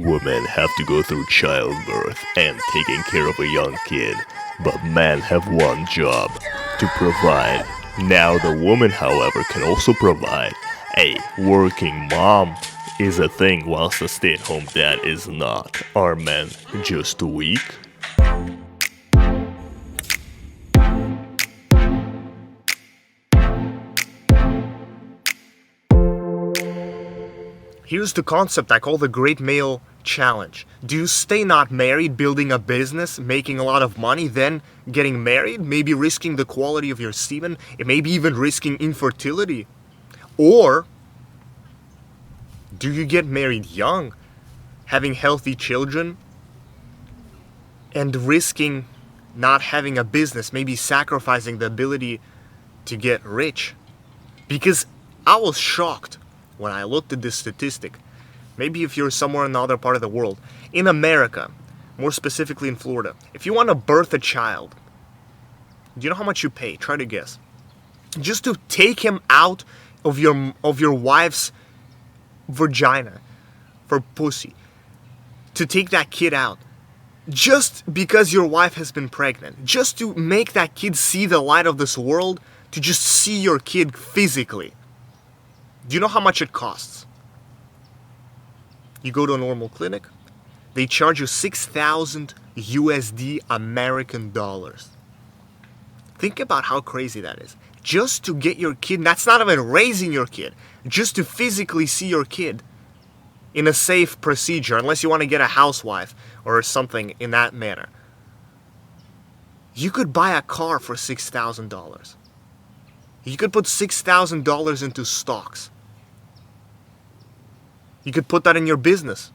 Women have to go through childbirth and taking care of a young kid, but men have one job: to provide. Now the woman, however, can also provide. A working mom is a thing, whilst a stay-at-home dad is not. Are men just weak? Here's the concept I call the Great Male Challenge. Do you stay not married, building a business, making a lot of money, then getting married, maybe risking the quality of your semen, and maybe even risking infertility? Or do you get married young, having healthy children, and risking not having a business, maybe sacrificing the ability to get rich? Because I was shocked when I looked at this statistic. Maybe if you're somewhere in the other part of the world, in America, more specifically in Florida, if you want to birth a child, do you know how much you pay? Try to guess. Just to take him out of your wife's vagina, for pussy, to take that kid out, just because your wife has been pregnant, just to make that kid see the light of this world, to just see your kid physically. Do you know how much it costs? You go to a normal clinic, they charge you 6,000 USD American dollars. Think about how crazy that is. Just to get your kid, that's not even raising your kid, just to physically see your kid in a safe procedure, unless you want to get a housewife or something in that manner. You could buy a car for $6,000. You could put $6,000 into stocks. You could put that in your business.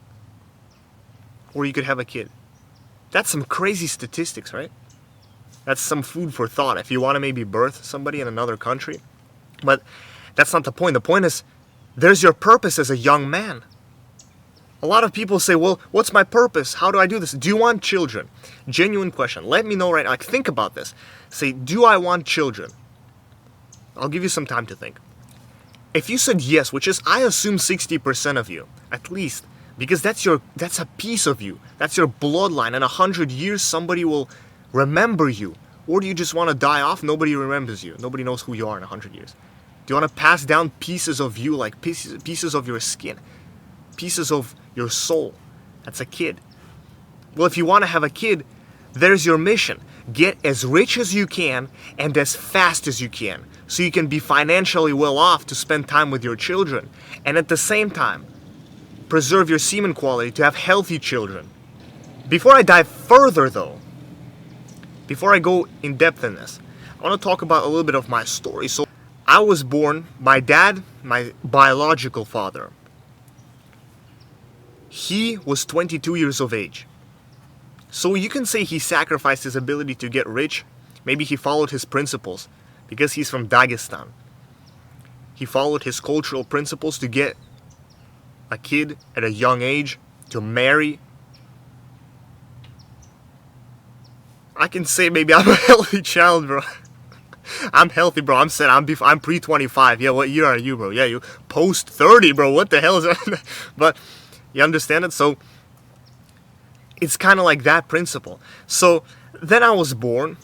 Or you could have a kid. That's some crazy statistics, right? That's some food for thought if you want to maybe birth somebody in another country. But that's not the point. The point is, there's your purpose as a young man. A lot of people say, well, what's my purpose? How do I do this? Do you want children? Genuine question. Let me know right now. Like, think about this. Say, do I want children? I'll give you some time to think. If you said yes, which is, I assume 60% of you, at least, because that's a piece of you. That's your bloodline. In 100 years, somebody will remember you. Or do you just want to die off? Nobody remembers you. Nobody knows who you are in 100 years. Do you want to pass down pieces of you, like pieces of your skin, pieces of your soul? That's a kid. Well, if you want to have a kid, there's your mission. Get as rich as you can and as fast as you can, so you can be financially well off to spend time with your children, and at the same time preserve your semen quality to have healthy children. Before I dive further though, before I go in depth in this, I want to talk about a little bit of my story. So I was born, my dad, my biological father, he was 22 years of age. So you can say he sacrificed his ability to get rich. Maybe he followed his principles because he's from Dagestan. He followed his cultural principles to get a kid at a young age, to marry. I can say maybe I'm a healthy child, bro. I'm healthy, bro. I'm set. I'm pre-25. Yeah, what year are you, bro? Yeah, you post-30, bro. What the hell is that? But you understand it? So it's kind of like that principle. So then I was born.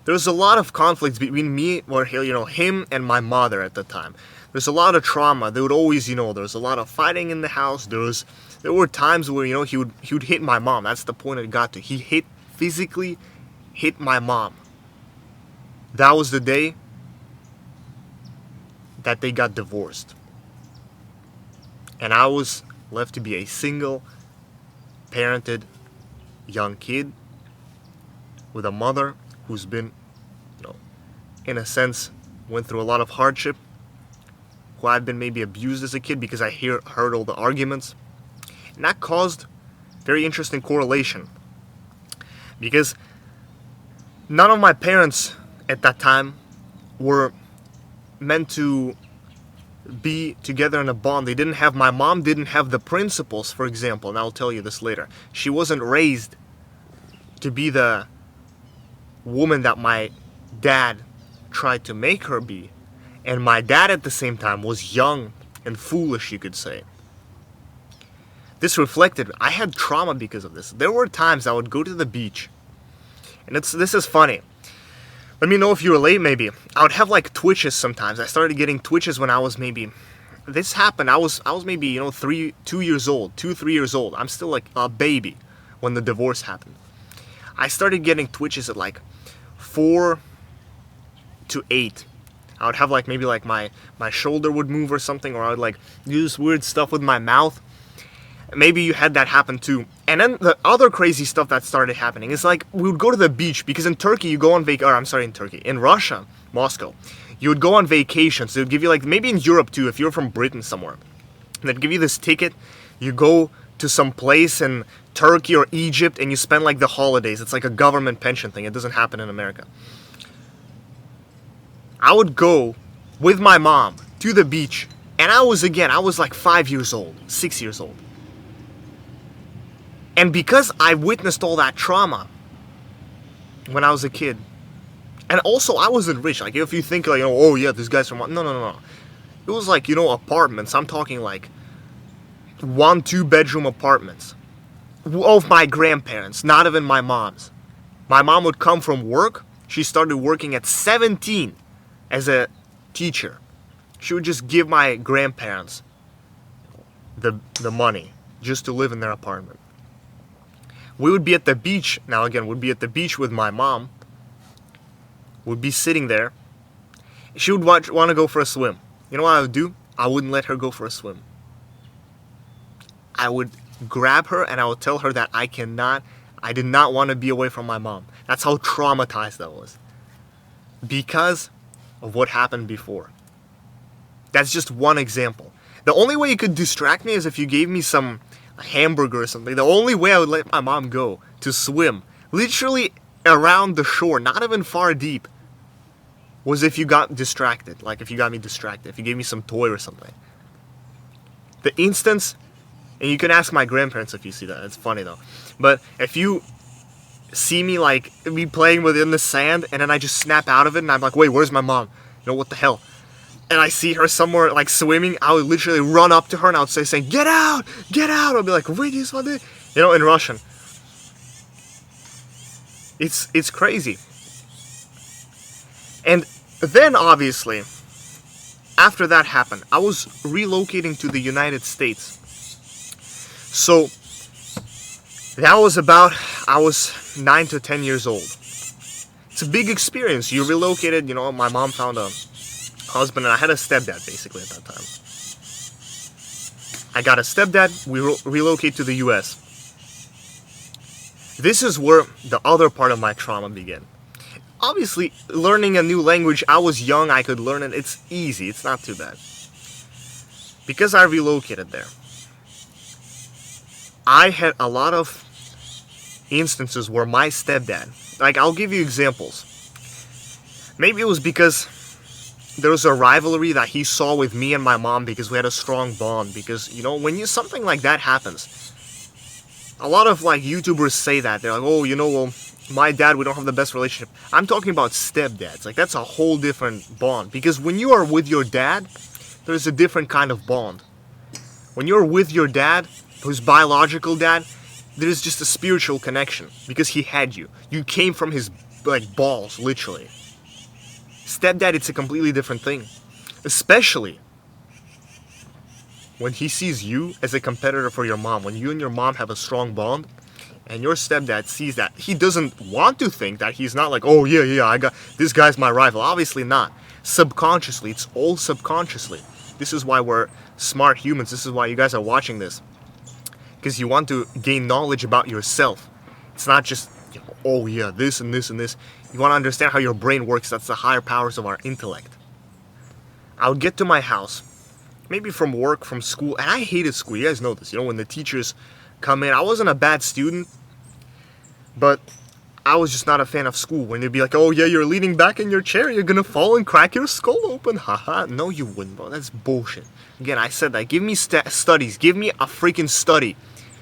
There was a lot of conflicts between me, or him and my mother at the time. There's a lot of trauma. There would always, there was a lot of fighting in the house. There were times where, he would hit my mom. That's the point it got to. He physically hit my mom. That was the day that they got divorced. And I was left to be a single parented young kid with a mother who's been, in a sense, went through a lot of hardship, who had been maybe abused as a kid because I heard all the arguments. And that caused very interesting correlation, because none of my parents at that time were meant to be together in a bond. My mom didn't have the principles, for example, and I'll tell you this later. She wasn't raised to be the woman that my dad tried to make her be. And my dad at the same time was young and foolish, you could say. this reflected, I had trauma because of this. There were times I would go to the beach, and this is funny. Let me know if you relate maybe. I would have like twitches sometimes. I started getting twitches when I was maybe, this happened, I was maybe, 3 years old, 3 years old. I'm still like a baby when the divorce happened. I started getting twitches at like 4 to 8. I would have like maybe like my shoulder would move or something, or I would like do this weird stuff with my mouth. Maybe you had that happen too. And then the other crazy stuff that started happening is like we would go to the beach, because in Turkey you go on in Russia, Moscow, you would go on vacations. They would give you like, maybe in Europe too, if you're from Britain somewhere, they'd give you this ticket. You go to some place in Turkey or Egypt and you spend like the holidays. It's like a government pension thing. It doesn't happen in America. I would go with my mom to the beach, and I was like 5 years old, 6 years old. And because I witnessed all that trauma when I was a kid, and also I wasn't rich. Like if you think like, oh yeah, this guy's from, no. It was like, apartments. I'm talking like 1-2 bedroom apartments of my grandparents, not even my mom's. My mom would come from work. She started working at 17 as a teacher. She would just give my grandparents the money just to live in their apartment. We would be at the beach. Now again, we'd be at the beach with my mom. We'd be sitting there. She would want to go for a swim. You know what I would do? I wouldn't let her go for a swim. I would grab her and I would tell her that I did not want to be away from my mom. That's how traumatized I was. Because of what happened before. That's just one example. The only way you could distract me is if you gave me some hamburger or something. The only way I would let my mom go to swim, literally around the shore, not even far deep, was if you got distracted. Like if you got me distracted, if you gave me some toy or something. The instance, and you can ask my grandparents if you see that, it's funny though, but if you see me like me playing within the sand and then I just snap out of it and I'm like, wait, where's my mom? What the hell? And I see her somewhere like swimming, I would literally run up to her and I would saying, get out! I'll be like, wait, is what in Russian. It's crazy. And then obviously, after that happened, I was relocating to the United States. So that was I was 9 to 10 years old. It's a big experience. You relocated, my mom found a husband, and I had a stepdad basically at that time. I got a stepdad. We relocate to the US. This is where the other part of my trauma began. Obviously, learning a new language, I was young, I could learn it. It's easy, it's not too bad. Because I relocated there, I had a lot of instances where my stepdad, like I'll give you examples. Maybe it was because there was a rivalry that he saw with me and my mom because we had a strong bond. Because, when something like that happens, a lot of like YouTubers say that. They're like, oh, well, my dad, we don't have the best relationship. I'm talking about stepdads. Like that's a whole different bond. Because when you are with your dad, there's a different kind of bond. When you're with your dad, who's biological dad, there's just a spiritual connection. Because he had you. You came from his like balls, literally. Stepdad, it's a completely different thing. Especially when he sees you as a competitor for your mom. When you and your mom have a strong bond, and your stepdad sees that, he doesn't want to think that he's not like, oh yeah, this guy's my rival. Obviously not. Subconsciously, it's all subconsciously. This is why we're smart humans. This is why you guys are watching this. Because you want to gain knowledge about yourself. It's not just, oh yeah, this and this and this. You want to understand how your brain works. That's the higher powers of our intellect. I would get to my house, maybe from work, from school, and I hated school. You guys know this. When the teachers come in, I wasn't a bad student, but I was just not a fan of school. When they'd be like, oh yeah, you're leaning back in your chair, you're gonna fall and crack your skull open. Haha, no you wouldn't, bro. That's bullshit. Again, I said that. Give me studies. Give me a freaking study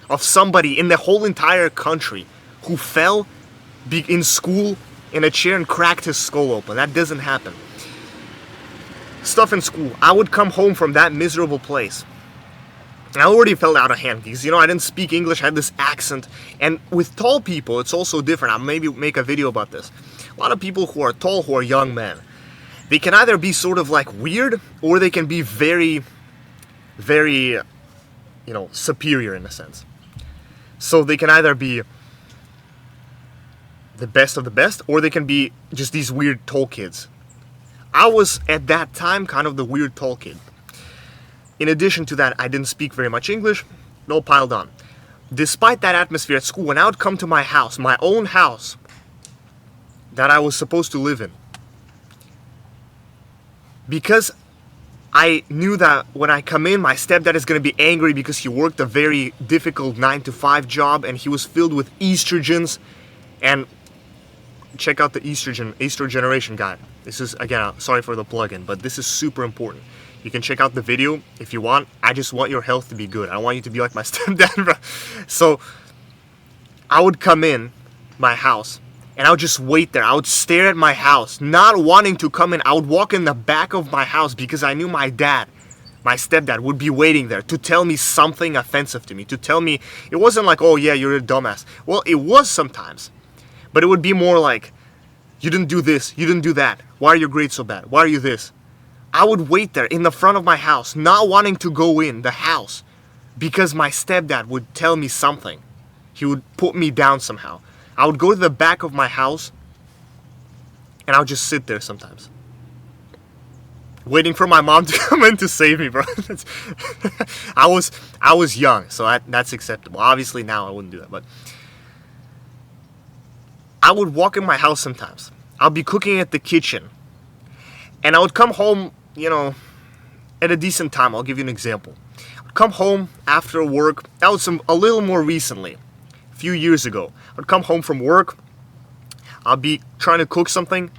of somebody in the whole entire country who fell in school in a chair and cracked his skull open. That doesn't happen. Stuff in school. I would come home from that miserable place. I already felt out of hand because, you know, I didn't speak English, I had this accent. And with tall people, it's also different. I'll maybe make a video about this. A lot of people who are tall, who are young men, they can either be sort of like weird, or they can be very, very, you know, superior in a sense. So they can either be the best of the best, or they can be just these weird tall kids. I was, at that time, kind of the weird tall kid. In addition to that, I didn't speak very much English, it all piled on. Despite that atmosphere at school, when I would come to my house, my own house, that I was supposed to live in, because I knew that when I come in, my stepdad is going to be angry because he worked a very difficult 9-to-5 job, and he was filled with estrogens. And check out the estrogeneration guide. This is, again, sorry for the plug-in, but this is super important. You can check out the video if you want. I just want your health to be good. I don't want you to be like my stepdad. So I would come in my house and I would just wait there. I would stare at my house, not wanting to come in. I would walk in the back of my house because I knew my dad, my stepdad, would be waiting there to tell me something offensive to me, to tell me, it wasn't like, oh yeah, you're a dumbass. Well, it was sometimes, but it would be more like, you didn't do this, you didn't do that. Why are your grades so bad? Why are you this? I would wait there in the front of my house, not wanting to go in the house because my stepdad would tell me something. He would put me down somehow. I would go to the back of my house and I would just sit there sometimes, waiting for my mom to come in to save me, bro. I was young, so that's acceptable. Obviously now I wouldn't do that, but I would walk in my house sometimes. I'll be cooking at the kitchen and I would come home, you know, at a decent time. I'll give you an example. I'd come home after work. That was a little more recently, a few years ago. I'd come home from work. I'll be trying to cook something,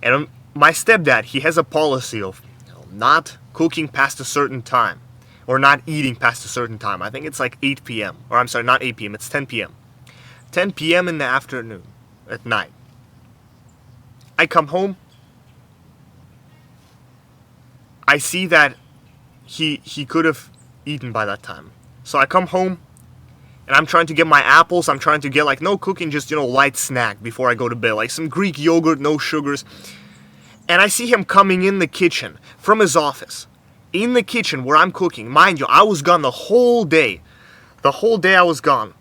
and my stepdad, he has a policy of, you know, not cooking past a certain time, or not eating past a certain time. I think it's like 8 p.m. Or I'm sorry, not 8 p.m. It's 10 p.m. 10 p.m. in the afternoon, at night. I come home. I see that he could have eaten by that time. So I come home and I'm trying to get my apples. I'm trying to get, like, no cooking, just, you know, light snack before I go to bed. Like some Greek yogurt, no sugars. And I see him coming in the kitchen from his office. In the kitchen where I'm cooking. Mind you, I was gone the whole day. The whole day I was gone.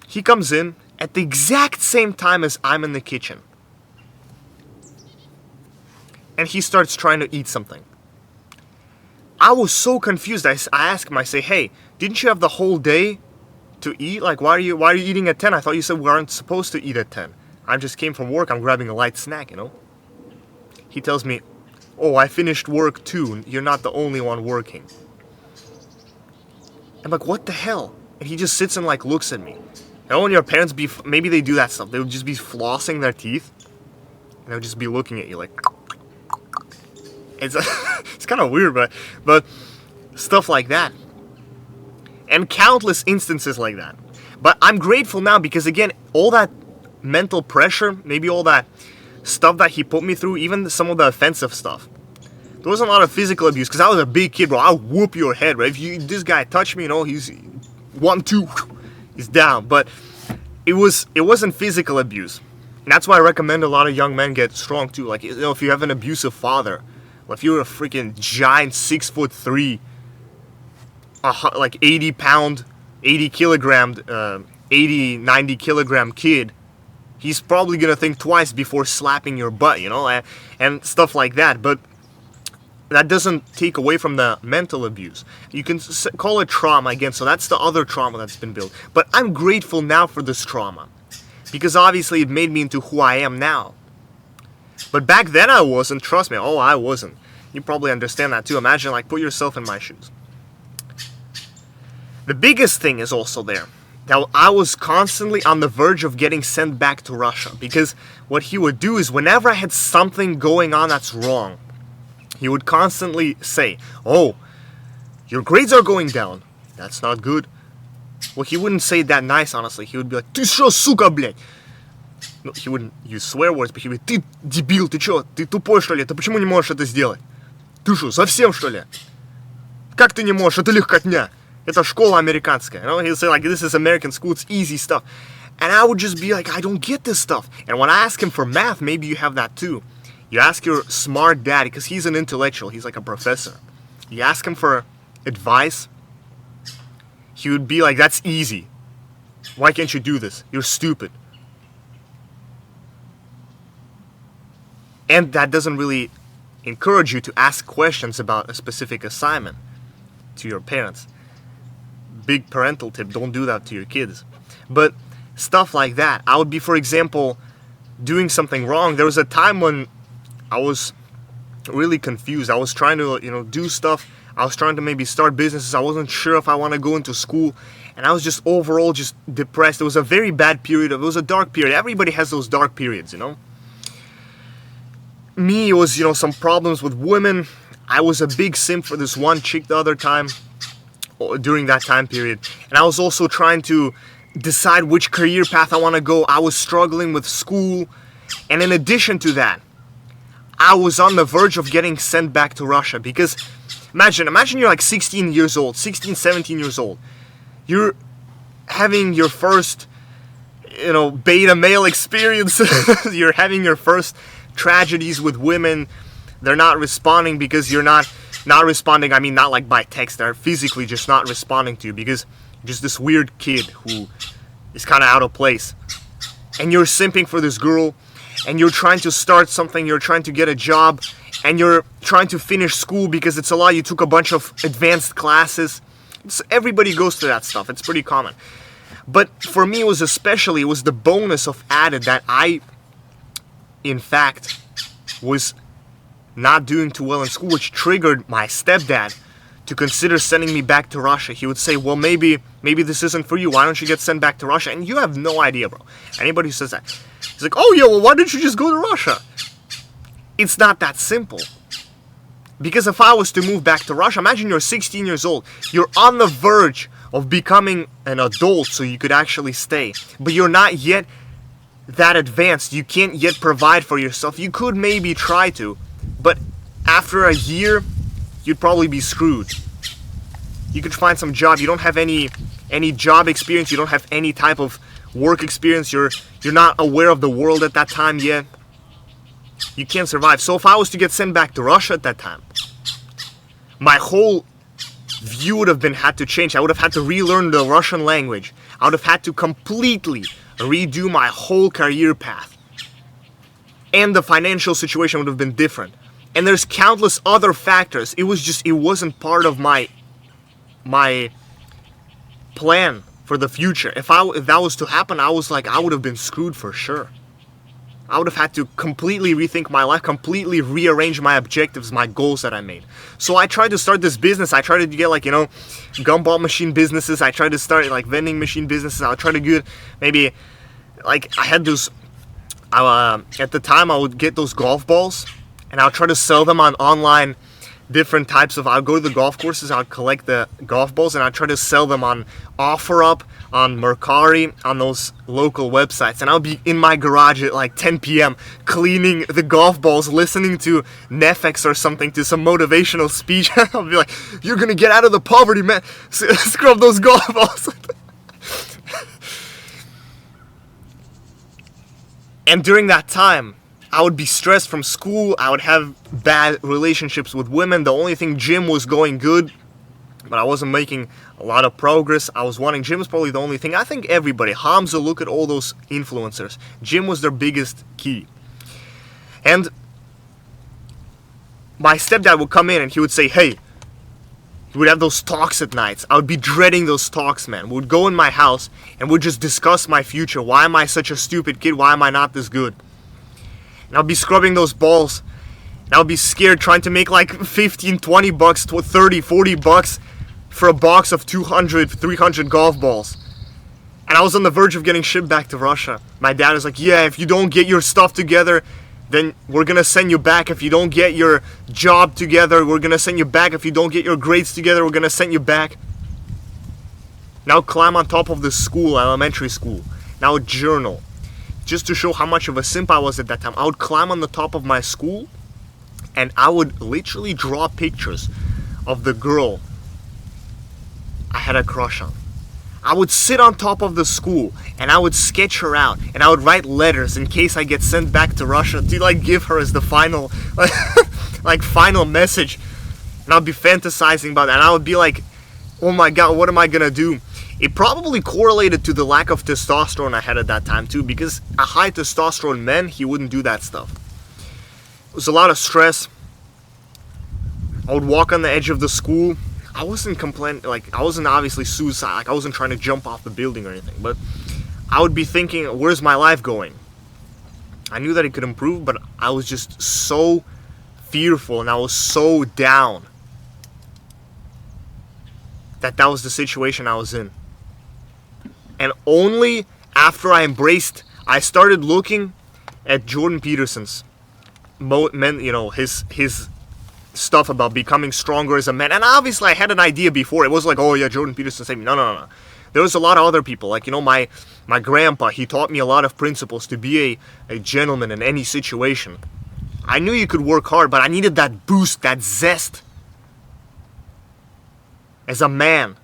He comes in at the exact same time as I'm in the kitchen. And he starts trying to eat something. I was so confused. I asked him, I say, hey, didn't you have the whole day to eat? Like, why are you eating at 10? I thought you said we aren't supposed to eat at 10. I just came from work. I'm grabbing a light snack, you know. He tells me, oh, I finished work too. You're not the only one working. I'm like, what the hell? And he just sits and, like, looks at me. And when your parents maybe they do that stuff. They would just be flossing their teeth. And they would just be looking at you like... It's kind of weird, but stuff like that. And countless instances like that. But I'm grateful now because, again, all that mental pressure, maybe all that stuff that he put me through, even some of the offensive stuff. There wasn't a lot of physical abuse because I was a big kid, bro. I'll whoop your head, right? If this guy touched me, you know, he's 1, 2, he's down. But it wasn't physical abuse. And that's why I recommend a lot of young men get strong too. Like, you know, if you have an abusive father, or if you're a freaking giant 6'3", like 80 pound, 80 kilogram, 80, 90 kilogram kid, he's probably gonna think twice before slapping your butt, you know, and stuff like that. But that doesn't take away from the mental abuse. You can call it trauma again, so that's the other trauma that's been built. But I'm grateful now for this trauma, because obviously it made me into who I am now. But back then I wasn't, trust me, I wasn't. You probably understand that too. Imagine, like, put yourself in my shoes. The biggest thing is also there, that I was constantly on the verge of getting sent back to Russia, because what he would do is whenever I had something going on that's wrong, he would constantly say, oh, your grades are going down. That's not good. Well, he wouldn't say that nice, honestly. He would be like, ты шо, сука, блядь? No, he wouldn't use swear words, but he would be, ты дебил, ты чё, ты тупой, что ли? Ты почему не можешь это сделать? Ты шо, совсем, что ли? Как ты не можешь? Это легкотня. Это школа американская. You know, he'll say like, this is American school, it's easy stuff. And I would just be like, I don't get this stuff. And when I ask him for math, maybe you have that too. You ask your smart dad, because he's an intellectual, he's like a professor. You ask him for advice, he would be like, that's easy. Why can't you do this? You're stupid. And that doesn't really encourage you to ask questions about a specific assignment to your parents. Big parental tip, don't do that to your kids. But stuff like that. I would be, for example, doing something wrong. There was a time when I was really confused. I was trying to, do stuff. I was trying to maybe start businesses. I wasn't sure if I want to go into school. And I was just overall just depressed. It was a very bad period. It was a dark period. Everybody has those dark periods, Me, it was, some problems with women. I was a big simp for this one chick the other time, during that time period. And I was also trying to decide which career path I want to go. I was struggling with school. And in addition to that, I was on the verge of getting sent back to Russia. Because imagine you're like 16 years old, 16, 17 years old. You're having your first, beta male experience. You're having your first tragedies with women. They're not responding because you're not responding. I mean, not like by text. They're physically just not responding to you because you're just this weird kid who is kind of out of place. And you're simping for this girl, and you're trying to start something. You're trying to get a job, and you're trying to finish school because it's a lot. You took a bunch of advanced classes. Everybody goes through that stuff. It's pretty common. But for me, it was the bonus of added that I, in fact, was not doing too well in school, which triggered my stepdad to consider sending me back to Russia. He would say, well, maybe this isn't for you. Why don't you get sent back to Russia? And you have no idea, bro. Anybody who says that, he's like, oh yeah, well, why didn't you just go to Russia? It's not that simple. Because if I was to move back to Russia, imagine you're 16 years old. You're on the verge of becoming an adult so you could actually stay. But you're not yet that advanced. You can't yet provide for yourself. You could maybe try to, but after a year, you'd probably be screwed. You could find some job. You don't have any job experience. You don't have any type of work experience. You're not aware of the world at that time yet. You can't survive. So if I was to get sent back to Russia at that time, my whole view would have had to change. I would have had to relearn the Russian language. I would have had to completely redo my whole career path. And the financial situation would have been different. And there's countless other factors. It wasn't part of my plan for the future. If that was to happen, I would have been screwed for sure. I would have had to completely rethink my life, completely rearrange my objectives, my goals that I made. So I tried to start this business. I tried to get gumball machine businesses. I tried to start vending machine businesses. I tried to get maybe I had those, at the time I would get those golf balls and I would try to sell them on online different types of, I'd go to the golf courses, I'd collect the golf balls and I'd try to sell them on OfferUp, on Mercari, on those local websites. And I'll be in my garage at 10 p.m. cleaning the golf balls, listening to Netflix or something, to some motivational speech. I'll be like, you're gonna get out of the poverty, man. Scrub those golf balls. And during that time, I would be stressed from school. I would have bad relationships with women. The only thing, gym was going good, but I wasn't making a lot of progress. I was wanting, gym was probably the only thing. I think everybody, Hamza, look at all those influencers. Gym was their biggest key. And my stepdad would come in and he would say, hey, he would have those talks at nights. I would be dreading those talks, man. We would go in my house and we'd just discuss my future. Why am I such a stupid kid? Why am I not this good? And I'll be scrubbing those balls. And I'll be scared trying to make 15, 20 bucks, 30, 40 bucks for a box of 200, 300 golf balls. And I was on the verge of getting shipped back to Russia. My dad was like, yeah, if you don't get your stuff together, then we're going to send you back. If you don't get your job together, we're going to send you back. If you don't get your grades together, we're going to send you back. Now climb on top of the school, elementary school. Now journal. Just to show how much of a simp I was at that time, I would climb on the top of my school and I would literally draw pictures of the girl I had a crush on. I would sit on top of the school and I would sketch her out and I would write letters in case I get sent back to Russia to like give her as the final like final message. And I'd be fantasizing about that and I would be like, oh my god, what am I gonna do? It probably correlated to the lack of testosterone I had at that time too, because a high testosterone man, he wouldn't do that stuff. It was a lot of stress. I would walk on the edge of the school. I wasn't complaining, like, I wasn't obviously suicide, like, I wasn't trying to jump off the building or anything, but I would be thinking, where's my life going? I knew that it could improve, but I was just so fearful and I was so down that was the situation I was in. And only after I started looking at Jordan Peterson's, his stuff about becoming stronger as a man. And obviously I had an idea before. It was like, oh yeah, Jordan Peterson saved me. No. There was a lot of other people. Like, my grandpa, he taught me a lot of principles to be a gentleman in any situation. I knew you could work hard, but I needed that boost, that zest. As a man,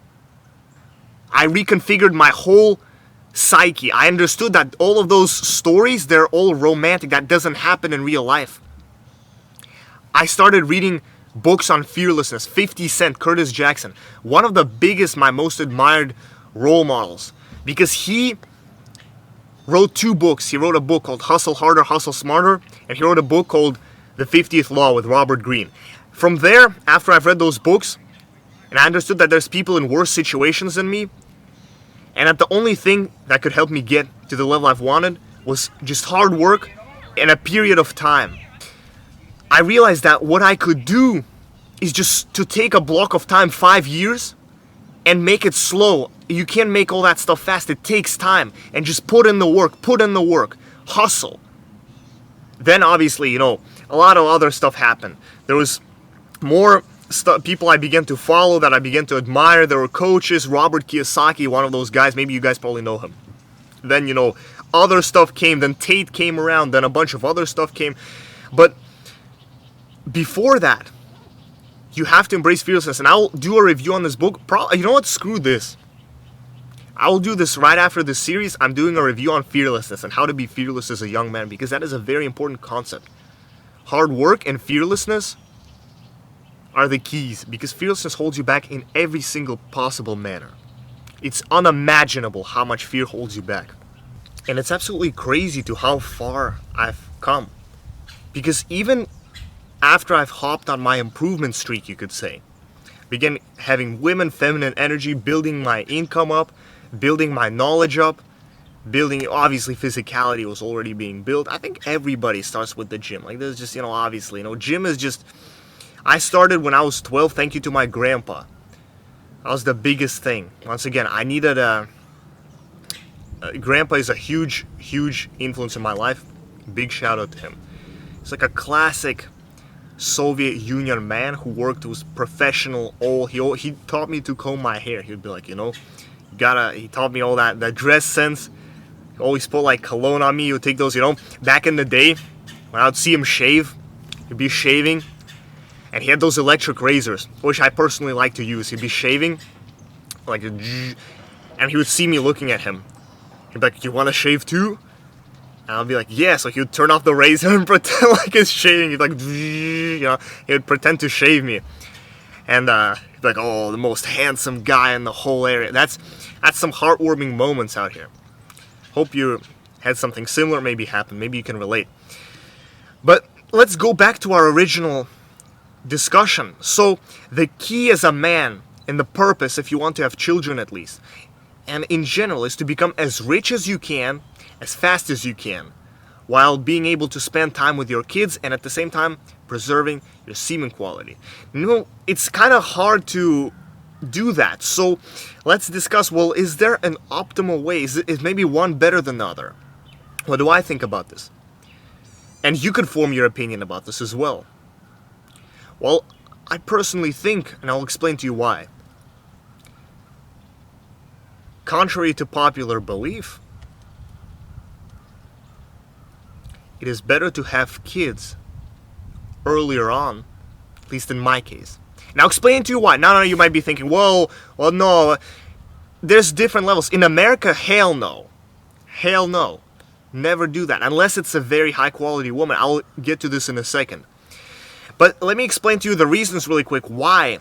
I reconfigured my whole psyche. I understood that all of those stories, they're all romantic. That doesn't happen in real life. I started reading books on fearlessness. 50 Cent, Curtis Jackson, one of the biggest, my most admired role models, because he wrote 2 books. He wrote a book called Hustle Harder, Hustle Smarter, and he wrote a book called The 50th Law with Robert Greene. From there, after I've read those books, and I understood that there's people in worse situations than me, and that the only thing that could help me get to the level I've wanted was just hard work and a period of time. I realized that what I could do is just to take a block of time, 5 years, and make it slow. You can't make all that stuff fast. It takes time. And just put in the work, hustle. Then obviously, a lot of other stuff happened. There was more people I began to follow that I began to admire. There were coaches, Robert Kiyosaki, one of those guys. Maybe you guys probably know him. Then, other stuff came. Then Tate came around. Then a bunch of other stuff came. But before that, you have to embrace fearlessness. And I'll do a review on this book. You know what? Screw this. I will do this right after this series. I'm doing a review on fearlessness and how to be fearless as a young man, because that is a very important concept. Hard work and fearlessness are the keys, because fearlessness holds you back in every single possible manner. It's unimaginable how much fear holds you back. And it's absolutely crazy to how far I've come. Because even after I've hopped on my improvement streak, you could say, began having women, feminine energy, building my income up, building my knowledge up, building, obviously physicality was already being built. I think everybody starts with the gym. Like, there's just, obviously, gym is just, I started when I was 12, thank you to my grandpa. That was the biggest thing. Once again, I needed grandpa is a huge, huge influence in my life. Big shout out to him. It's like a classic Soviet Union man who worked, was professional. He taught me to comb my hair. He'd be like, he taught me all that dress sense. He always put like cologne on me. He would take those, back in the day when I would see him shave, he'd be shaving, and he had those electric razors, which I personally like to use. He'd be shaving, and he would see me looking at him. He'd be like, you want to shave too? And I'll be like, yeah. So he would turn off the razor and pretend like he's shaving. He'd like, he would pretend to shave me. And he'd be like, oh, the most handsome guy in the whole area. That's some heartwarming moments out here. Hope you had something similar maybe happen. Maybe you can relate. But let's go back to our original discussion. So the key as a man, and the purpose, if you want to have children at least, and in general, is to become as rich as you can, as fast as you can, while being able to spend time with your kids and at the same time preserving your semen quality. It's kind of hard to do that. So let's discuss, well, is there an optimal way? Is maybe one better than the other? What do I think about this? And you could form your opinion about this as well. Well, I personally think, and I'll explain to you why. Contrary to popular belief, it is better to have kids earlier on, at least in my case. Now explain to you why. Now you might be thinking, well, no, there's different levels. In America, hell no. Hell no. Never do that. Unless it's a very high quality woman. I'll get to this in a second. But let me explain to you the reasons really quick why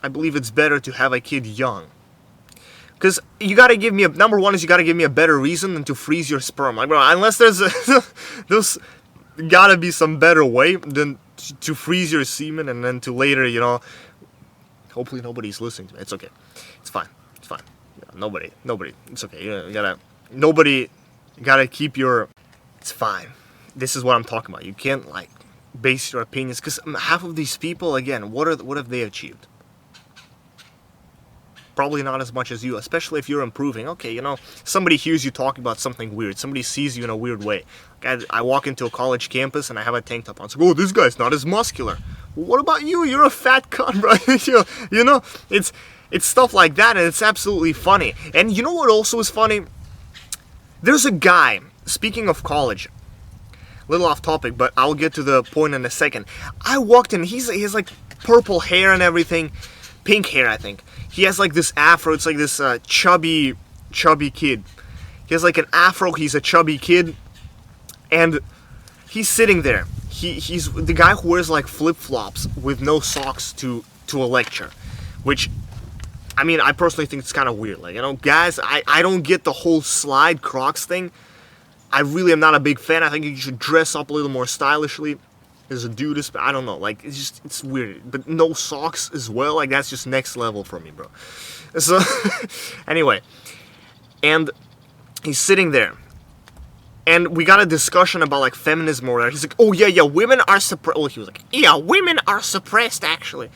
I believe it's better to have a kid young. Because you gotta give me number one is you gotta give me a better reason than to freeze your sperm. Like, bro, unless there's gotta be some better way than to freeze your semen and then to later, hopefully nobody's listening to me. It's okay. It's fine. It's fine. Yeah, nobody. It's okay. You gotta keep your, it's fine. This is what I'm talking about. You can't, base your opinions, because half of these people, again, what have they achieved? Probably not as much as you, especially if you're improving. Okay, somebody hears you talking about something weird. Somebody sees you in a weird way. I walk into a college campus and I have a tank top on. So, oh, this guy's not as muscular. Well, what about you? You're a fat cunt, right? It's stuff like that, and it's absolutely funny. And you know what also is funny? There's a guy, speaking of college, a little off topic, but I'll get to the point in a second. I walked in, he has like purple hair and everything, pink hair, I think. He has like this afro. It's like this chubby kid. He has like an afro. He's a chubby kid, and he's sitting there. He's the guy who wears like flip-flops with no socks to a lecture, which, I mean, I personally think it's kind of weird. Guys, I don't get the whole slide Crocs thing. I really am not a big fan. I think you should dress up a little more stylishly. As a dude, I don't know, it's weird. But no socks as well, that's just next level for me, bro. So, anyway, and he's sitting there, and we got a discussion about, feminism or whatever. He's like, oh, yeah, women are suppressed. Well, he was like, yeah, women are suppressed, actually.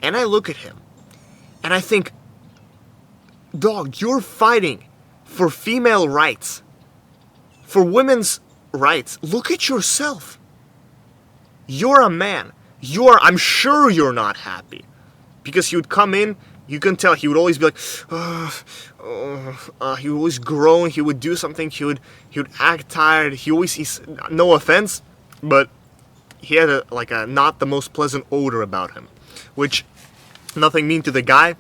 And I look at him, and I think, dog, you're fighting for female rights, for women's rights. Look at yourself. You're a man. I'm sure you're not happy. Because he would come in, you can tell, he would always be like, he would always groan, he would do something, he would act tired, he's, no offense, but he had a not the most pleasant odor about him. Which, nothing mean to the guy.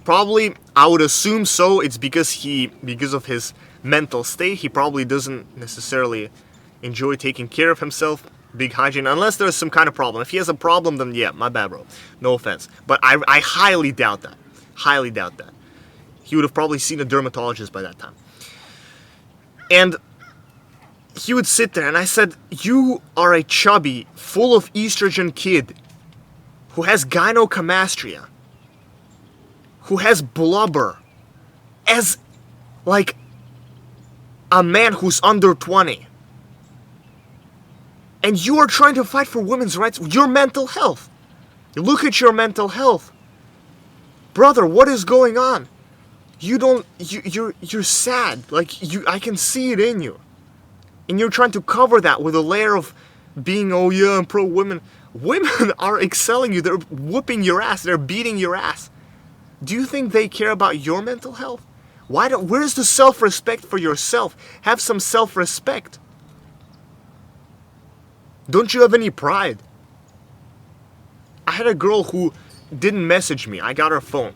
Probably, I would assume so, it's because of his mental state, he probably doesn't necessarily enjoy taking care of himself. Big hygiene, unless there's some kind of problem. If he has a problem, then yeah, my bad, bro. No offense. But I highly doubt that. Highly doubt that. He would have probably seen a dermatologist by that time. And he would sit there, and I said, you are a chubby, full of estrogen kid who has gynecomastia, who has blubber, as, a man who's under 20. And you are trying to fight for women's rights, your mental health. Look at your mental health. Brother, what is going on? You're sad. I can see it in you. And you're trying to cover that with a layer of being, oh yeah, I'm pro-women. Women are excelling you. They're whooping your ass. They're beating your ass. Do you think they care about your mental health? Where's the self-respect for yourself? Have some self-respect. Don't you have any pride? I had a girl who didn't message me. I got her phone.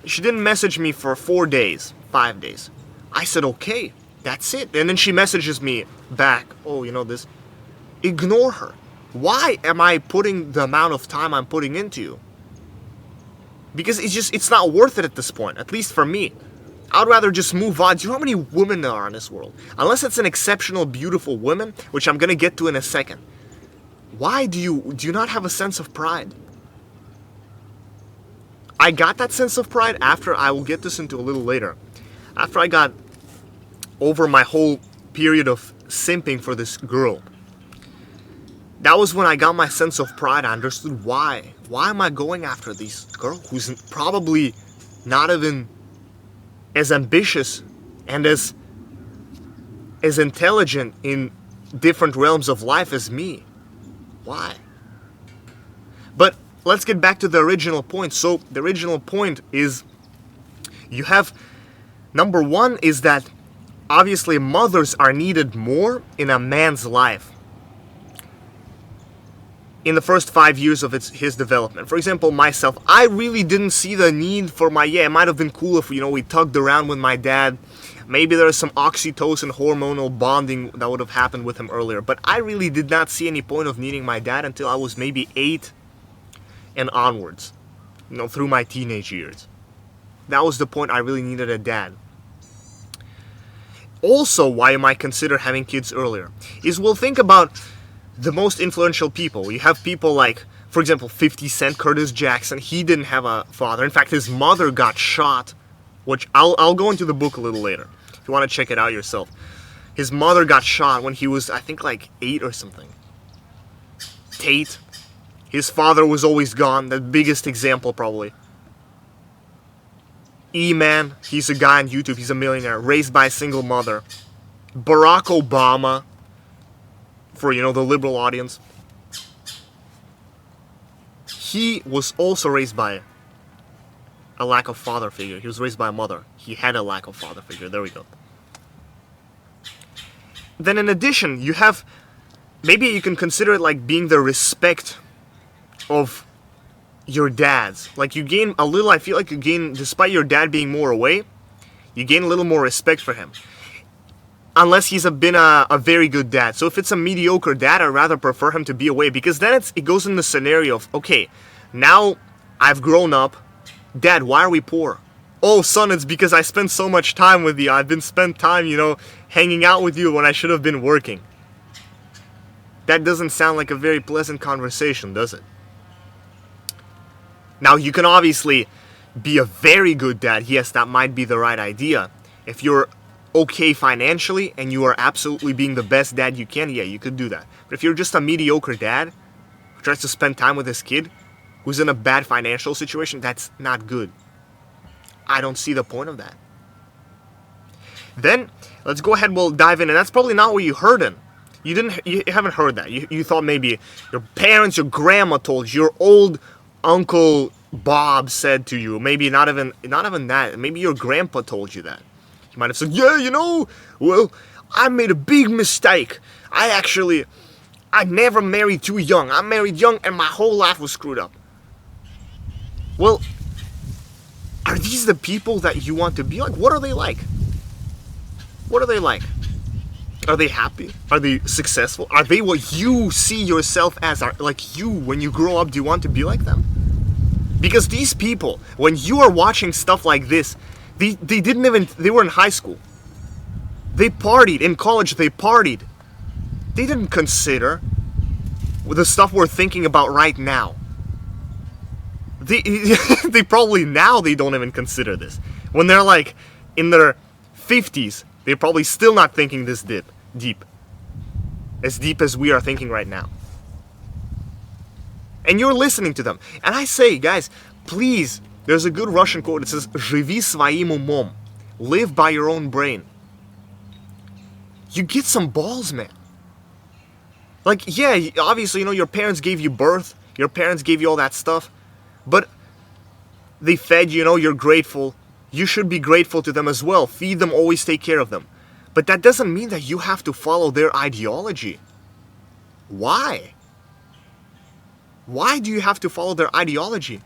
She didn't message me for 4 days, 5 days. I said, okay, that's it. And then she messages me back. Oh, this. Ignore her. Why am I putting the amount of time I'm putting into you? Because it's not worth it at this point, at least for me. I'd rather just move on. Do you know how many women there are in this world? Unless it's an exceptional, beautiful woman, which I'm going to get to in a second. Why do you not have a sense of pride? I got that sense of pride after, I will get this into a little later, after I got over my whole period of simping for this girl. That was when I got my sense of pride. I understood why. Why am I going after this girl who's probably not even as ambitious and as intelligent in different realms of life as me? Why? But let's get back to the original point. So the original point is, you have, number one is that obviously mothers are needed more in a man's life. in the first 5 years of his development. For example, myself, I really didn't see the need for it might have been cool if, we tugged around with my dad. Maybe there was some oxytocin hormonal bonding that would have happened with him earlier. But I really did not see any point of needing my dad until I was maybe 8 and onwards. Through my teenage years. That was the point I really needed a dad. Also, why I might consider having kids earlier is, we'll think about the most influential people. You have people like, for example, 50 Cent, Curtis Jackson. He didn't have a father. In fact, his mother got shot, which I'll go into the book a little later if you want to check it out yourself. His mother got shot when he was, I think, like 8 or something. Tate. His father was always gone. The biggest example, probably. E-Man. He's a guy on YouTube. He's a millionaire. Raised by a single mother. Barack Obama. For, the liberal audience. He was also raised by a lack of father figure. He was raised by a mother. He had a lack of father figure. There we go. Then in addition, you have... Maybe you can consider it like being the respect of your dads. Like, you gain a little, I feel like you gain, despite your dad being more away, you gain a little more respect for him. Unless he's been a very good dad. So if it's a mediocre dad, I'd rather prefer him to be away. Because then it goes in the scenario of, okay, now I've grown up. Dad, why are we poor? Oh, son, it's because I spent so much time with you. I've been spent time, hanging out with you when I should have been working. That doesn't sound like a very pleasant conversation, does it? Now, you can obviously be a very good dad. Yes, that might be the right idea. If you're okay financially and you are absolutely being the best dad you can, yeah, you could do that. But if you're just a mediocre dad who tries to spend time with his kid who's in a bad financial situation, that's not good. I don't see the point of that. Then, let's go ahead, we'll dive in. And that's probably not what you heard in. You haven't heard that. You thought maybe your parents, your grandma told you, your old Uncle Bob said to you. Maybe not even that. Maybe your grandpa told you that. You might have said, yeah, well, I made a big mistake. I never married too young. I married young and my whole life was screwed up. Well, are these the people that you want to be like? What are they like? What are they like? Are they happy? Are they successful? Are they what you see yourself as? Like you, when you grow up, do you want to be like them? Because these people, when you are watching stuff like this, they were in high school. They partied. In college, they partied. They didn't consider the stuff we're thinking about right now. They probably now they don't even consider this. When they're like in their 50s, they're probably still not thinking this deep. As deep as we are thinking right now. And you're listening to them. And I say, guys, please, there's a good Russian quote. It says, "Живи своим умом." Live by your own brain. You get some balls, man. Like, yeah, obviously, your parents gave you birth. Your parents gave you all that stuff. But they fed you, you're grateful. You should be grateful to them as well. Feed them, always take care of them. But that doesn't mean that you have to follow their ideology. Why? Why do you have to follow their ideology?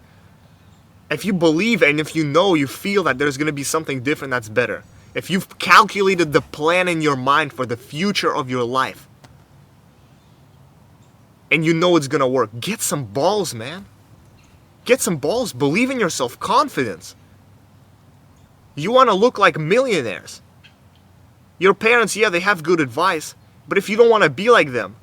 If you believe and if you feel that there's going to be something different that's better. If you've calculated the plan in your mind for the future of your life. And you know it's going to work. Get some balls, man. Get some balls. Believe in yourself. Confidence. You want to look like millionaires. Your parents, yeah, they have good advice. But if you don't want to be like them,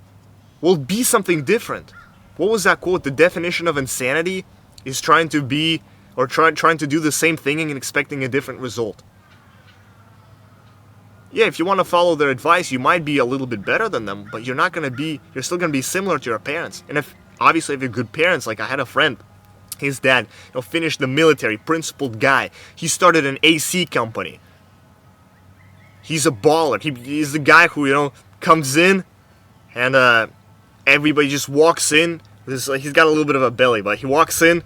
well, be something different. What was that quote? The definition of insanity is trying to be, or trying to do the same thing and expecting a different result. Yeah, if you want to follow their advice, you might be a little bit better than them, but you're still going to be similar to your parents. And obviously if you're good parents, like I had a friend, his dad, finished the military, principled guy. He started an AC company. He's a baller. He's the guy who, comes in and everybody just walks in. He's got a little bit of a belly, but he walks in,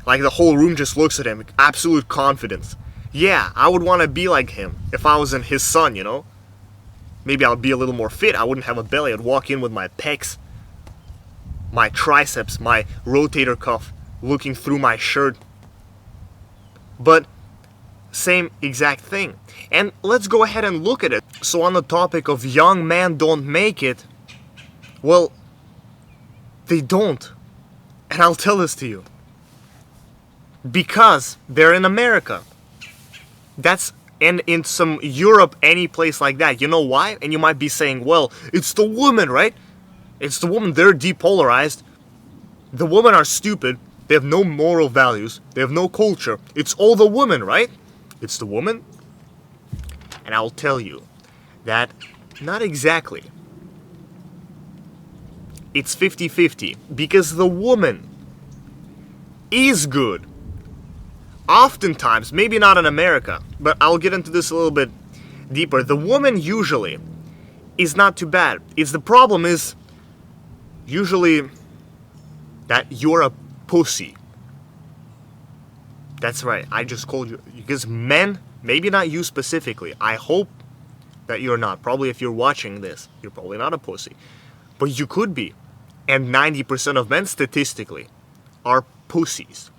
like the whole room just looks at him. Absolute confidence. Yeah, I would want to be like him if I was his son, Maybe I would be a little more fit. I wouldn't have a belly. I'd walk in with my pecs, my triceps, my rotator cuff looking through my shirt. But same exact thing. And let's go ahead and look at it. So on the topic of young men don't make it, well, they don't. And I'll tell this to you. Because they're in America. And in some Europe, any place like that. You know why? And you might be saying, well, it's the woman, right? It's the woman. They're depolarized. The women are stupid. They have no moral values. They have no culture. It's all the woman, right? It's the woman. And I'll tell you that not exactly. It's 50-50. Because the woman is good. Oftentimes, maybe not in America, but I'll get into this a little bit deeper. The woman usually is not too bad. The problem is usually that you're a pussy. That's right, I just called you. Because men, maybe not you specifically, I hope that you're not. Probably if you're watching this, you're probably not a pussy. But you could be. And 90% of men, statistically, are pussies.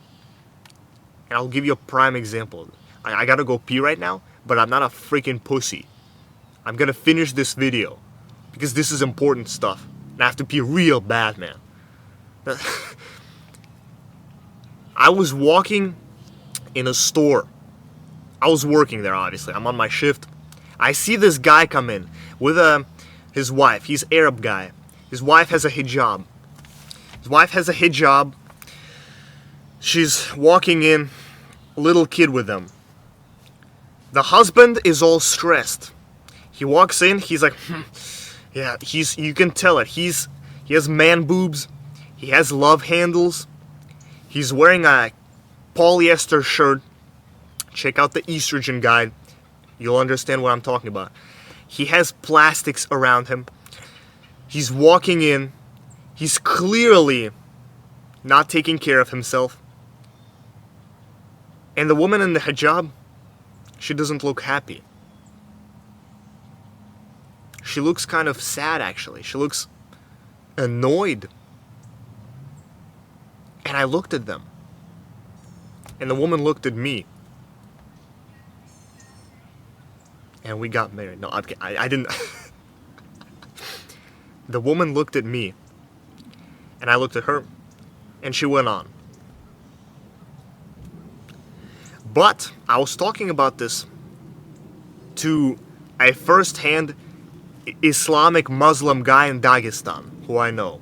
And I'll give you a prime example. I gotta go pee right now, but I'm not a freaking pussy. I'm gonna finish this video because this is important stuff. And I have to pee real bad, man. I was walking in a store. I was working there, obviously. I'm on my shift. I see this guy come in with his wife. He's Arab guy. His wife has a hijab. She's walking in, little kid with them. The husband is all stressed. He walks in, he's like, yeah, you can tell it. He has man boobs, he has love handles, he's wearing a polyester shirt. Check out the estrogen guide. You'll understand what I'm talking about. He has plastics around him. He's walking in. He's clearly not taking care of himself. And the woman in the hijab, she doesn't look happy. She looks kind of sad, actually. She looks annoyed. And I looked at them. And the woman looked at me. And we got married. No, I didn't. The woman looked at me. And I looked at her. And she went on. But I was talking about this to a first-hand Islamic Muslim guy in Dagestan who I know.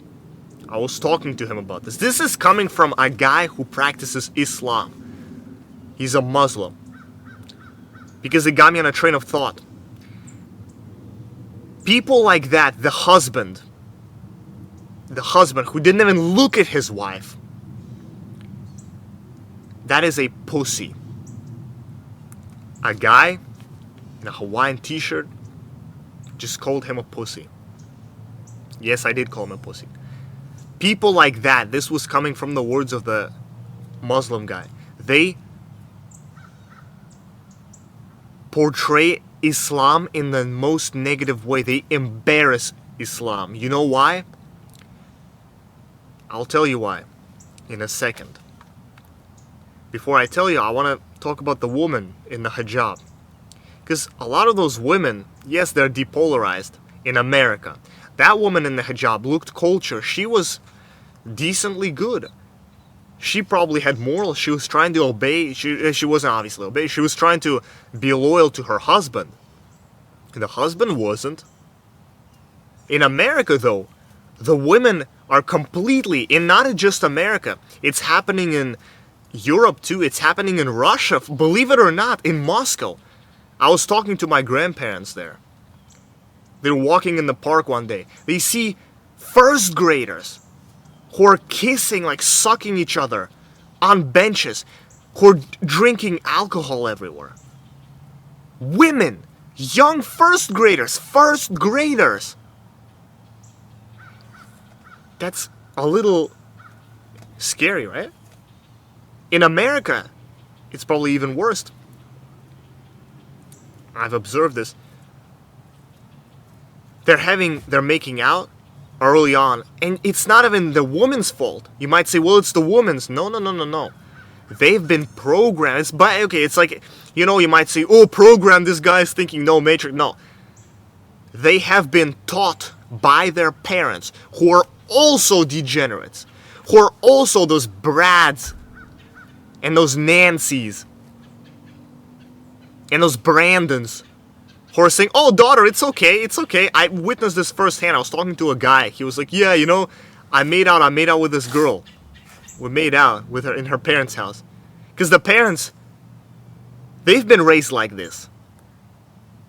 I was talking to him about this. This is coming from a guy who practices Islam. He's a Muslim. Because it got me on a train of thought. People like that, the husband who didn't even look at his wife, that is a pussy. A guy in a Hawaiian t-shirt just called him a pussy. Yes, I did call him a pussy. People like that, this was coming from the words of the Muslim guy. They portray Islam in the most negative way. They embarrass Islam. You know why? I'll tell you why in a second. Before I tell you, I want to talk about the woman in the hijab. Because a lot of those women, yes, they're depolarized in America. That woman in the hijab looked culture. She was decently good. She probably had morals. She was trying to obey. She wasn't obviously obey. She was trying to be loyal to her husband. And the husband wasn't. In America, though, the women are completely, in not just America, it's happening in Europe too, it's happening in Russia, believe it or not, in Moscow. I was talking to my grandparents there. They're walking in the park one day. They see first graders who are kissing, like sucking each other on benches, who are drinking alcohol everywhere. Women, young first graders. That's a little scary, right? In America, it's probably even worse. I've observed this. They're making out early on. And it's not even the woman's fault. You might say, well, it's the woman's. No, no, no, no, no. They've been programmed. It's like, you might say, oh, program, this guy's thinking, no, matrix. No. They have been taught by their parents, who are also degenerates, who are also those Brads and those Nancys and those Brandons, who are saying, oh, daughter, it's okay, it's okay. I witnessed this firsthand. I was talking to a guy. He was like, yeah, I made out with this girl. We made out with her in her parents' house. Because the parents, they've been raised like this.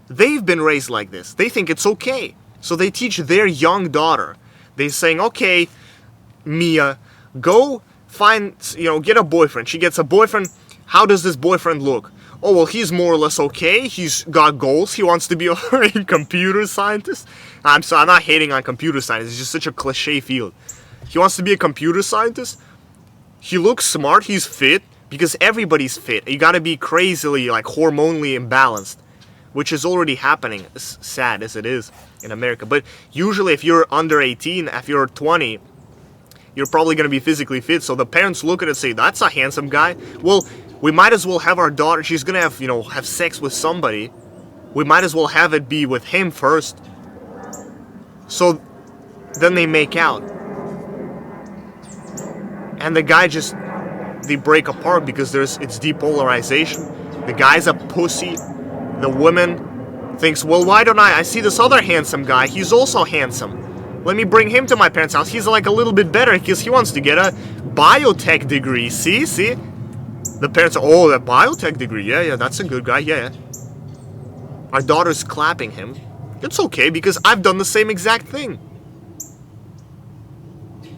They've been raised like this. They think it's okay. So they teach their young daughter. They're saying, okay, Mia, go find, get a boyfriend. She gets a boyfriend. How does this boyfriend look? Oh, well, he's more or less okay. He's got goals. He wants to be a computer scientist. I'm not hating on computer science. It's just such a cliche field. He wants to be a computer scientist. He looks smart. He's fit. Because everybody's fit. You gotta be crazily, hormonally imbalanced. Which is already happening, as sad as it is in America. But usually if you're under 18, if you're 20, you're probably going to be physically fit. So the parents look at it and say, that's a handsome guy. Well, we might as well have our daughter, she's going to have sex with somebody. We might as well have it be with him first. So then they make out. And the guy they break apart because it's depolarization. The guy's a pussy. The woman thinks, well, why don't I see this other handsome guy, he's also handsome. Let me bring him to my parents' house. He's a little bit better because he wants to get a biotech degree. See? The parents are, oh, that biotech degree, yeah, that's a good guy, yeah. Our daughter's clapping him. It's okay because I've done the same exact thing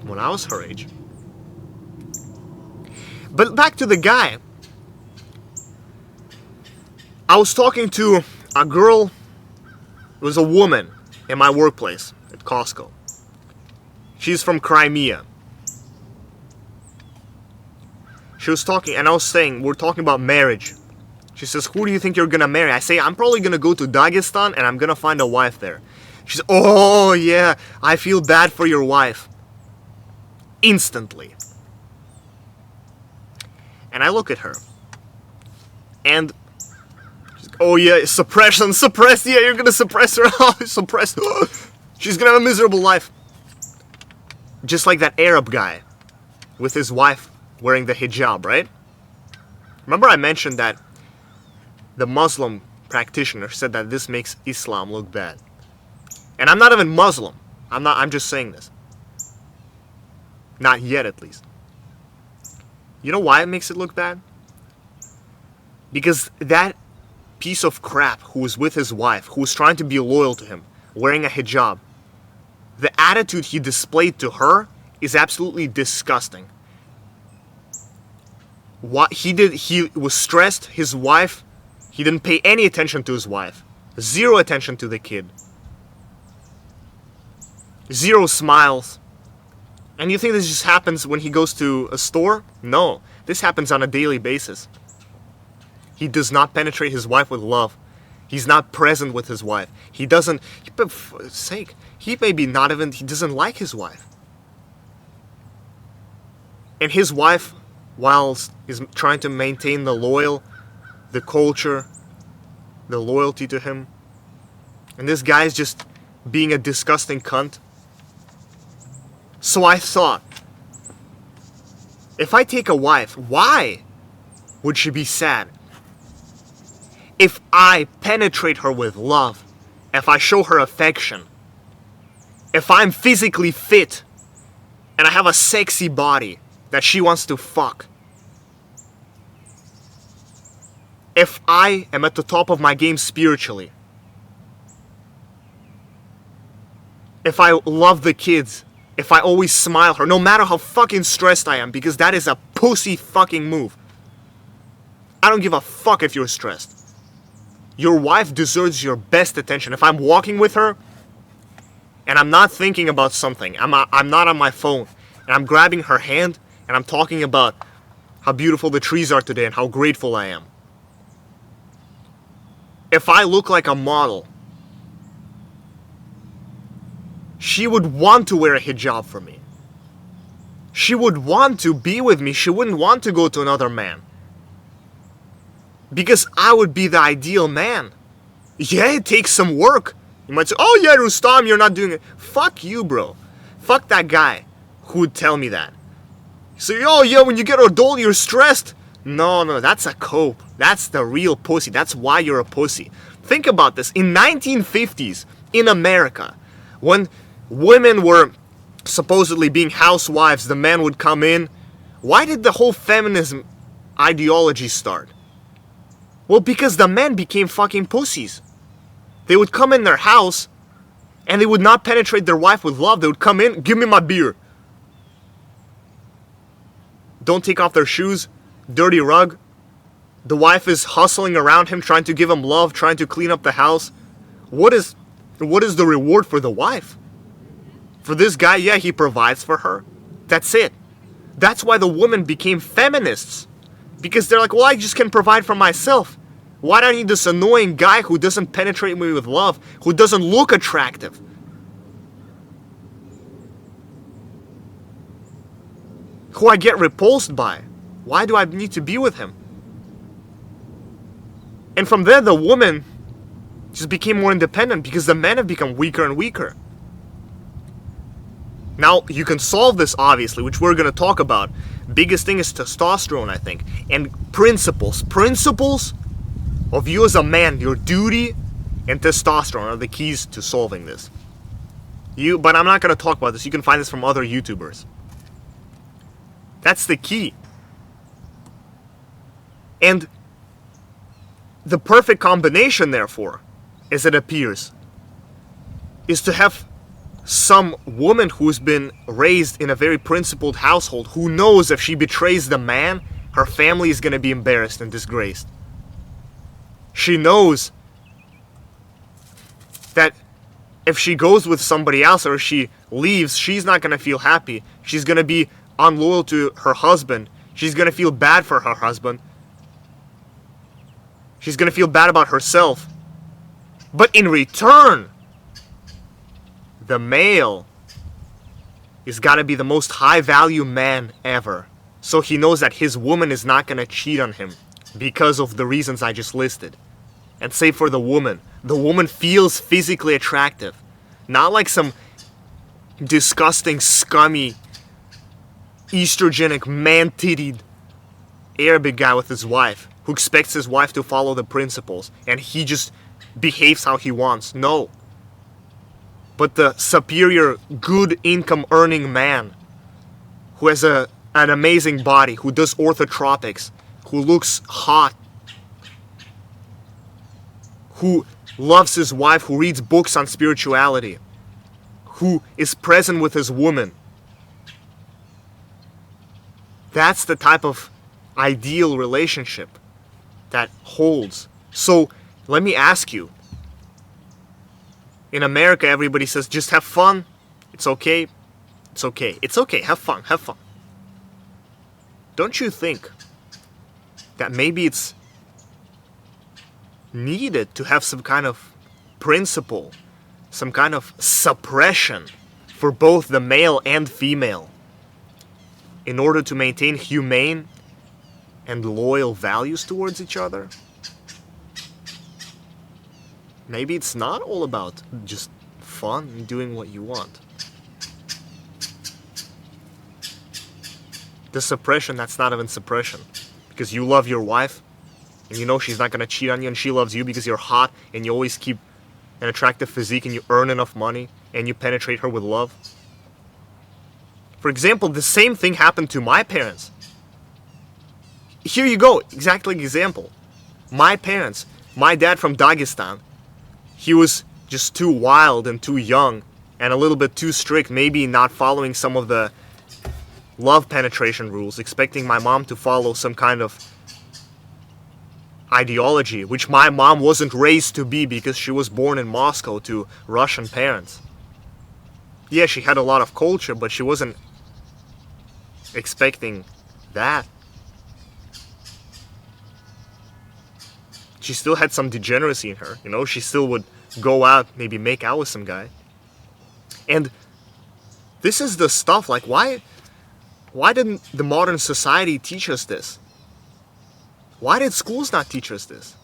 when I was her age. But back to the guy. I was talking to a girl, it was a woman in my workplace at Costco. She's from Crimea. She was talking, and I was saying, we're talking about marriage. She says, who do you think you're gonna marry? I say, I'm probably gonna go to Dagestan and I'm gonna find a wife there. She says, oh yeah, I feel bad for your wife. Instantly. And I look at her. And oh yeah, suppressed, yeah, you're gonna suppress her. Suppressed. She's gonna have a miserable life. Just like that Arab guy with his wife wearing the hijab, right? Remember I mentioned that the Muslim practitioner said that this makes Islam look bad. And I'm not even Muslim. I'm just saying this. Not yet, at least. You know why it makes it look bad? Because that piece of crap who was with his wife, who was trying to be loyal to him, wearing a hijab, the attitude he displayed to her is absolutely disgusting. What he did, he was stressed, his wife, he didn't pay any attention to his wife. Zero attention to the kid. Zero smiles. And you think this just happens when he goes to a store? No, this happens on a daily basis. He does not penetrate his wife with love. He's not present with his wife. He doesn't, for sake, he doesn't like his wife. And his wife, whilst is trying to maintain the culture, the loyalty to him, and this guy's just being a disgusting cunt. So I thought, if I take a wife, why would she be sad? If I penetrate her with love, if I show her affection, if I'm physically fit, and I have a sexy body that she wants to fuck, if I am at the top of my game spiritually, if I love the kids, if I always smile her, no matter how fucking stressed I am, because that is a pussy fucking move. I don't give a fuck if you're stressed. Your wife deserves your best attention. If I'm walking with her, and I'm not thinking about something, I'm not on my phone, and I'm grabbing her hand, and I'm talking about how beautiful the trees are today and how grateful I am. If I look like a model, she would want to wear a hijab for me. She would want to be with me. She wouldn't want to go to another man. Because I would be the ideal man. Yeah, it takes some work. You might say, oh yeah, Rustam, you're not doing it. Fuck you, bro. Fuck that guy who would tell me that. So, oh yeah, when you get adult, you're stressed. No, that's a cope. That's the real pussy. That's why you're a pussy. Think about this. In 1950s, in America, when women were supposedly being housewives, the men would come in. Why did the whole feminism ideology start? Well, because the men became fucking pussies. They would come in their house and they would not penetrate their wife with love. They would come in, give me my beer. Don't take off their shoes, dirty rug. The wife is hustling around him, trying to give him love, trying to clean up the house. What is the reward for the wife? For this guy, yeah, he provides for her. That's it. That's why the women became feminists. Because they're like, well, I just can provide for myself. Why do I need this annoying guy who doesn't penetrate me with love, who doesn't look attractive? Who I get repulsed by? Why do I need to be with him? And from there, the woman just became more independent because the men have become weaker and weaker. Now, you can solve this, obviously, which we're going to talk about. Biggest thing is testosterone, I think. And principles. Principles of you as a man, your duty and testosterone are the keys to solving this. But I'm not going to talk about this. You can find this from other YouTubers. That's the key. And the perfect combination, therefore, as it appears, is to have some woman who's been raised in a very principled household, who knows if she betrays the man, her family is going to be embarrassed and disgraced. She knows that if she goes with somebody else or she leaves, she's not going to feel happy. She's going to be unloyal to her husband. She's going to feel bad for her husband. She's going to feel bad about herself. But in return, the male is got to be the most high-value man ever. So he knows that his woman is not going to cheat on him because of the reasons I just listed. And same for the woman feels physically attractive. Not like some disgusting, scummy, estrogenic, man-tittied Arabic guy with his wife who expects his wife to follow the principles and he just behaves how he wants. No. But the superior, good income earning man who has an amazing body, who does orthotropics, who looks hot, who loves his wife, who reads books on spirituality, who is present with his woman. That's the type of ideal relationship that holds. So let me ask you, in America everybody says just have fun, it's okay, it's okay, it's okay, have fun, have fun. Don't you think that maybe it's needed to have some kind of principle, some kind of suppression for both the male and female in order to maintain humane and loyal values towards each other? Maybe it's not all about just fun and doing what you want. The suppression, that's not even suppression. Because you love your wife, and you know she's not going to cheat on you, and she loves you because you're hot, and you always keep an attractive physique, and you earn enough money, and you penetrate her with love. For example, the same thing happened to my parents. Here you go, exactly example. My parents, my dad from Dagestan, he was just too wild and too young and a little bit too strict, maybe not following some of the love penetration rules, expecting my mom to follow some kind of ideology, which my mom wasn't raised to be because she was born in Moscow to Russian parents. Yeah, she had a lot of culture, but she wasn't expecting that. She still had some degeneracy in her, you know, she still would go out, maybe make out with some guy. And This is the stuff, like, why didn't the modern society teach us this? Why did schools not teach us this?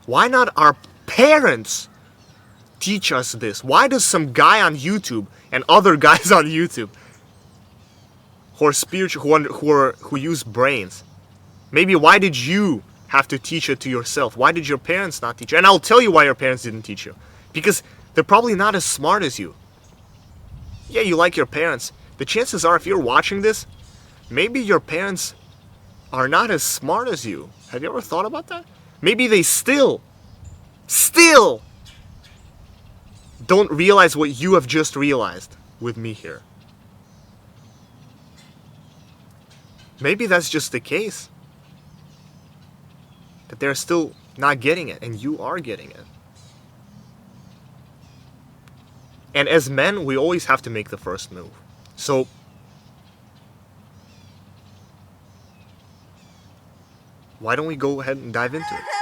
Why not our parents teach us this? Why does some guy on YouTube and other guys on YouTube who are spiritual, who use brains, maybe why did you have to teach it to yourself? Why did your parents not teach you? And I'll tell you why your parents didn't teach you. Because they're probably not as smart as you. Yeah, you like your parents. The chances are, if you're watching this, maybe your parents are not as smart as you. Have you ever thought about that? Maybe they still don't realize what you have just realized with me here. Maybe that's just the case. That they're still not getting it, and you are getting it. And as men, we always have to make the first move. So, why don't we go ahead and dive into it?